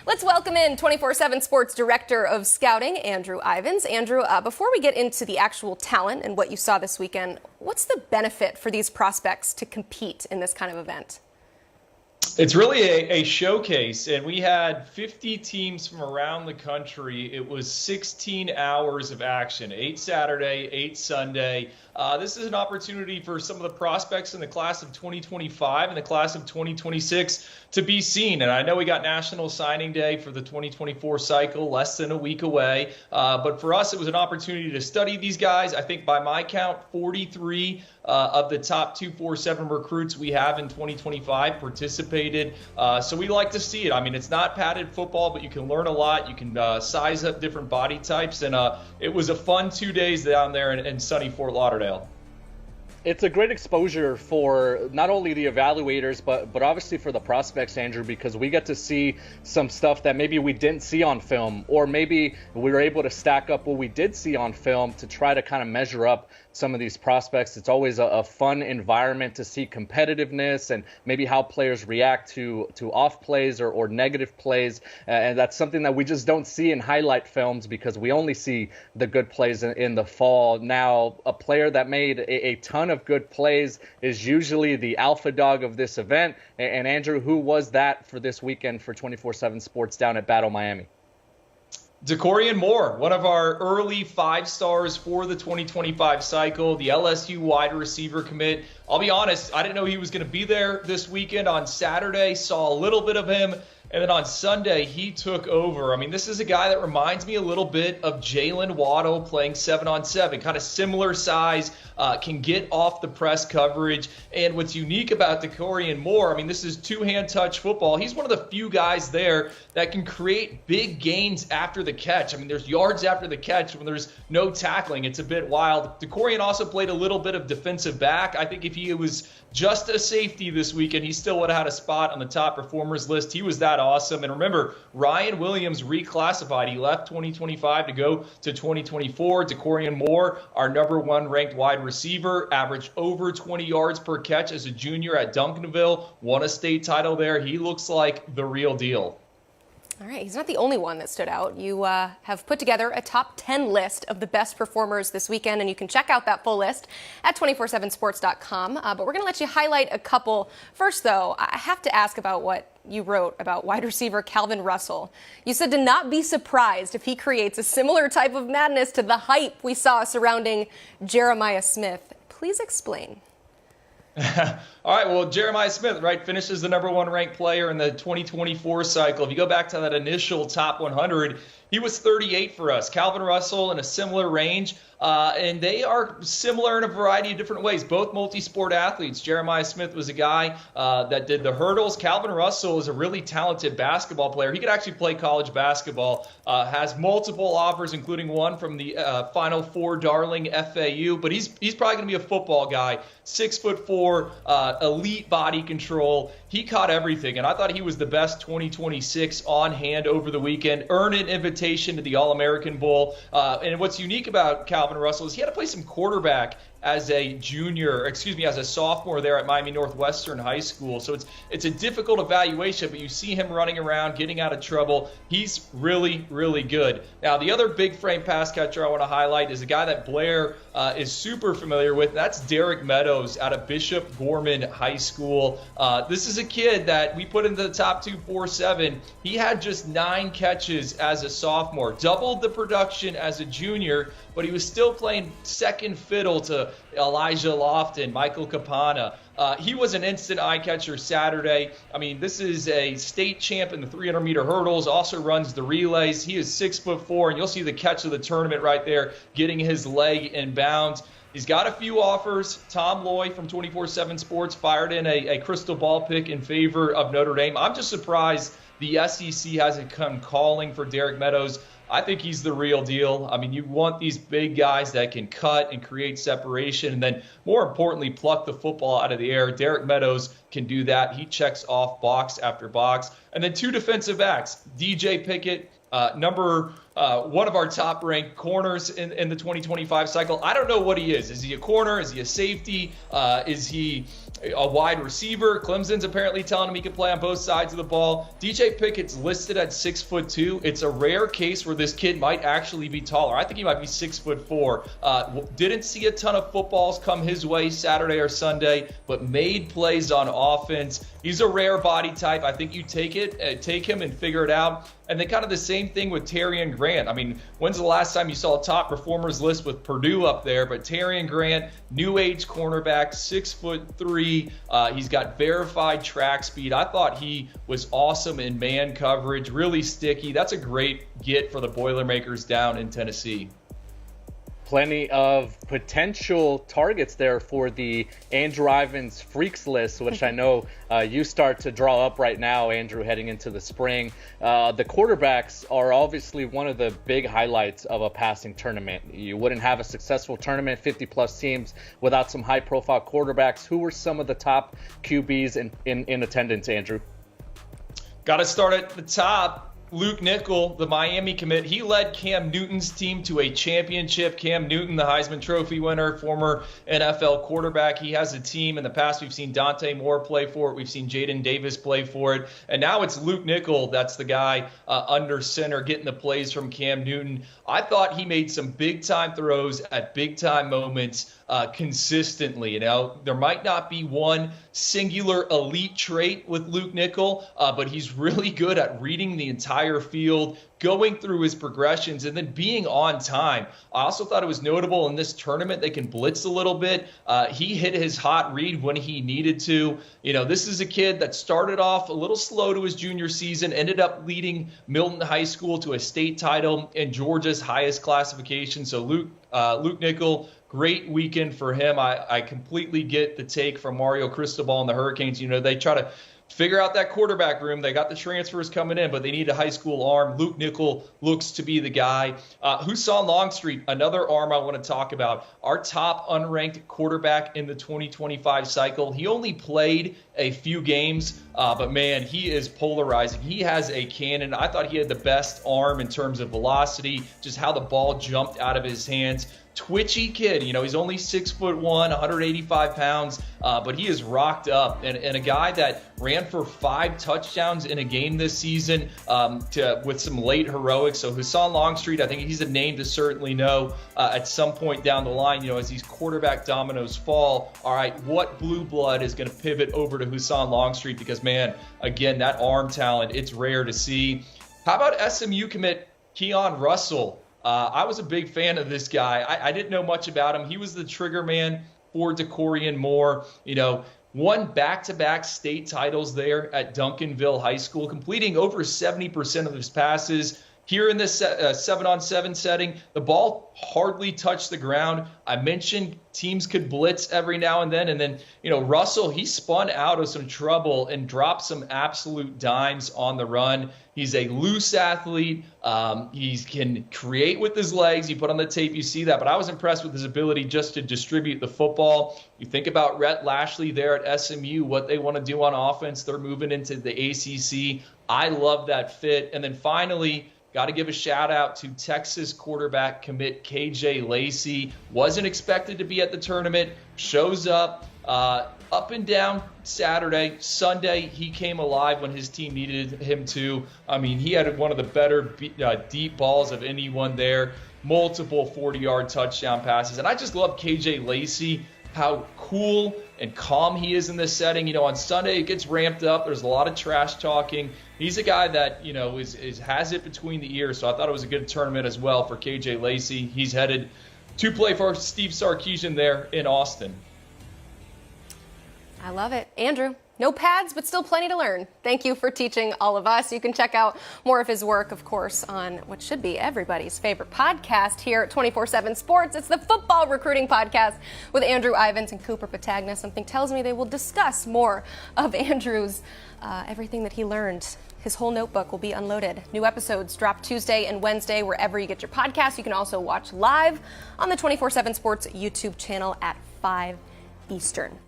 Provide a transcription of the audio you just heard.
Let's welcome in 24/7 Sports Director of Scouting, Andrew Ivins. Andrew, before we get into the actual talent and what you saw this weekend, what's the benefit for these prospects to compete in this kind of event? It's really a showcase, and we had 50 teams from around the country. It was 16 hours of action, 8 Saturday, 8 Sunday. This is an opportunity for some of the prospects in the class of 2025 and the class of 2026 to be seen. And I know we got National Signing Day for the 2024 cycle, less than a week away. But for us, it was an opportunity to study these guys. I think by my count, 43 of the top 247 recruits we have in 2025 participated. So we like to see it. I mean, it's not padded football, but you can learn a lot. You can size up different body types. And it was a fun 2 days down there in sunny Fort Lauderdale. It's a great exposure for not only the evaluators, but obviously for the prospects, Andrew, because we get to see some stuff that maybe we didn't see on film, or maybe we were able to stack up what we did see on film to try to kind of measure up some of these prospects. It's always a fun environment to see competitiveness and maybe how players react to off plays or negative plays. And that's something that we just don't see in highlight films because we only see the good plays in the fall. Now, a player that made a ton of good plays is usually the alpha dog of this event. And Andrew, who was that for this weekend for 24/7 Sports down at Battle Miami? Dakorien Moore, one of our early 5 stars for the 2025 cycle, the LSU wide receiver commit. I'll be honest, I didn't know he was going to be there this weekend. On Saturday, saw a little bit of him. And then on Sunday, he took over. I mean, this is a guy that reminds me a little bit of Jaylen Waddle playing 7-on-7, kind of similar size, can get off the press coverage. And what's unique about Dakorien Moore, I mean, this is two-hand touch football. He's one of the few guys there that can create big gains after the catch. I mean, there's yards after the catch when there's no tackling. It's a bit wild. Dakorien also played a little bit of defensive back. I think if he was just a safety this weekend, he still would have had a spot on the top performers list. He was that awesome. And remember, Ryan Williams reclassified. He left 2025 to go to 2024. Dakorien Moore, our #1 ranked wide receiver, averaged over 20 yards per catch as a junior at Duncanville, won a state title there. He looks like the real deal. All right, he's not the only one that stood out. You have put together a top 10 list of the best performers this weekend, and you can check out that full list at 247sports.com. But we're going to let you highlight a couple. First, though, I have to ask about what you wrote about wide receiver Calvin Russell. You said to not be surprised if he creates a similar type of madness to the hype we saw surrounding Jeremiah Smith. Please explain. All right, well, Jeremiah Smith, right, finishes the #1 ranked player in the 2024 cycle. If you go back to that initial top 100, he was 38 for us. Calvin Russell in a similar range, and they are similar in a variety of different ways, both multi-sport athletes. Jeremiah Smith was a guy that did the hurdles. Calvin Russell is a really talented basketball player. He could actually play college basketball, has multiple offers, including one from the Final Four darling FAU, but he's probably going to be a football guy. 6'4", elite body control. He caught everything, and I thought he was the best 2026 on hand over the weekend. Earned an invitation to the All-American Bowl. And what's unique about Calvin Russell is he had to play some quarterback as a as a sophomore there at Miami Northwestern High School. So it's a difficult evaluation, but you see him running around, getting out of trouble. He's really, really good. Now, the other big frame pass catcher I want to highlight is a guy that Blair is super familiar with. That's Derek Meadows out of Bishop Gorman High School. This is a kid that we put into the top 247. He had just 9 catches as a sophomore, doubled the production as a junior, but he was still playing second fiddle to Elijah Lofton, Michael Capana. He was an instant eye catcher Saturday. I mean, this is a state champ in the 300-meter hurdles, also runs the relays. He is 6'4", and you'll see the catch of the tournament right there, getting his leg in bounds. He's got a few offers. Tom Loy from 24/7 Sports fired in a crystal ball pick in favor of Notre Dame. I'm just surprised the SEC hasn't come calling for Derek Meadows. I think he's the real deal. I mean, you want these big guys that can cut and create separation, and then more importantly, pluck the football out of the air. Derek Meadows can do that. He checks off box after box. And then 2 defensive backs, DJ Pickett, one of our top-ranked corners in the 2025 cycle. I don't know what he is. Is he a corner? Is he a safety? Is he a wide receiver. Clemson's apparently telling him he can play on both sides of the ball. DJ Pickett's listed at 6'2". It's a rare case where this kid might actually be taller. I think he might be 6'4". Didn't see a ton of footballs come his way Saturday or Sunday, but made plays on offense. He's a rare body type. I think you take him and figure it out. And then kind of the same thing with Dakorien Grant. I mean, when's the last time you saw a top performers list with Purdue up there? But Dakorien Grant, new age cornerback, 6'3". He's got verified track speed. I thought he was awesome in man coverage, really sticky. That's a great get for the Boilermakers down in Tennessee. Plenty of potential targets there for the Andrew Ivins freaks list, which I know you start to draw up right now, Andrew, heading into the spring. The quarterbacks are obviously one of the big highlights of a passing tournament. You wouldn't have a successful tournament, 50-plus teams, without some high-profile quarterbacks. Who were some of the top QBs in attendance, Andrew? Got to start at the top. Luke Nickel, the Miami commit, he led Cam Newton's team to a championship. Cam Newton, the Heisman Trophy winner, former NFL quarterback. He has a team. In the past, we've seen Dante Moore play for it. We've seen Jaden Davis play for it. And now it's Luke Nickel that's the guy under center getting the plays from Cam Newton. I thought he made some big-time throws at big-time moments consistently. You know, there might not be one singular elite trait with Luke Nickel, but he's really good at reading the entire field, going through his progressions, and then being on time. I also thought it was notable in this tournament they can blitz a little bit. He hit his hot read when he needed to. You know, this is a kid that started off a little slow to his junior season, ended up leading Milton High School to a state title in Georgia's highest classification. So Luke Nickel, great weekend for him. I completely get the take from Mario Cristobal and the Hurricanes. You know, they try to figure out that quarterback room. They got the transfers coming in, but they need a high school arm. Luke Nickel looks to be the guy. Husan Longstreet, another arm I want to talk about. Our top unranked quarterback in the 2025 cycle. He only played a few games, but man, he is polarizing. He has a cannon. I thought he had the best arm in terms of velocity, just how the ball jumped out of his hands. Twitchy kid, you know, he's only 6'1", 185 pounds, but he is rocked up, and a guy that ran for 5 touchdowns in a game this season with some late heroics. So Husan Longstreet, I think he's a name to certainly know at some point down the line, you know, as these quarterback dominoes fall. All right, what blue blood is going to pivot over to Husan Longstreet? Because, man, again, that arm talent, it's rare to see. How about SMU commit Keon Russell? I was a big fan of this guy. I didn't know much about him. He was the trigger man for Dakorien Moore. You know, won back-to-back state titles there at Duncanville High School, completing over 70% of his passes. Here in this 7-on-7 setting, the ball hardly touched the ground. I mentioned teams could blitz every now and then, you know, Russell, he spun out of some trouble and dropped some absolute dimes on the run. He's a loose athlete. He can create with his legs. You put on the tape, you see that. But I was impressed with his ability just to distribute the football. You think about Rhett Lashley there at SMU, what they want to do on offense. They're moving into the ACC. I love that fit. And then finally, got to give a shout out to Texas quarterback commit KJ Lacey. Wasn't expected to be at the tournament. Shows up and down Saturday. Sunday, he came alive when his team needed him to. I mean, he had one of the better deep balls of anyone there. Multiple 40-yard touchdown passes. And I just love KJ Lacey, how cool and calm he is in this setting. You know, on Sunday, it gets ramped up. There's a lot of trash talking. He's a guy that, you know, has it between the ears. So I thought it was a good tournament as well for KJ Lacey. He's headed to play for Steve Sarkisian there in Austin. I love it. Andrew, no pads, but still plenty to learn. Thank you for teaching all of us. You can check out more of his work, of course, on what should be everybody's favorite podcast here at 24/7 Sports. It's the Football Recruiting Podcast with Andrew Ivins and Cooper Patagna. Something tells me they will discuss more of Andrew's everything that he learned. His whole notebook will be unloaded. New episodes drop Tuesday and Wednesday wherever you get your podcasts. You can also watch live on the 24/7 Sports YouTube channel at 5 Eastern.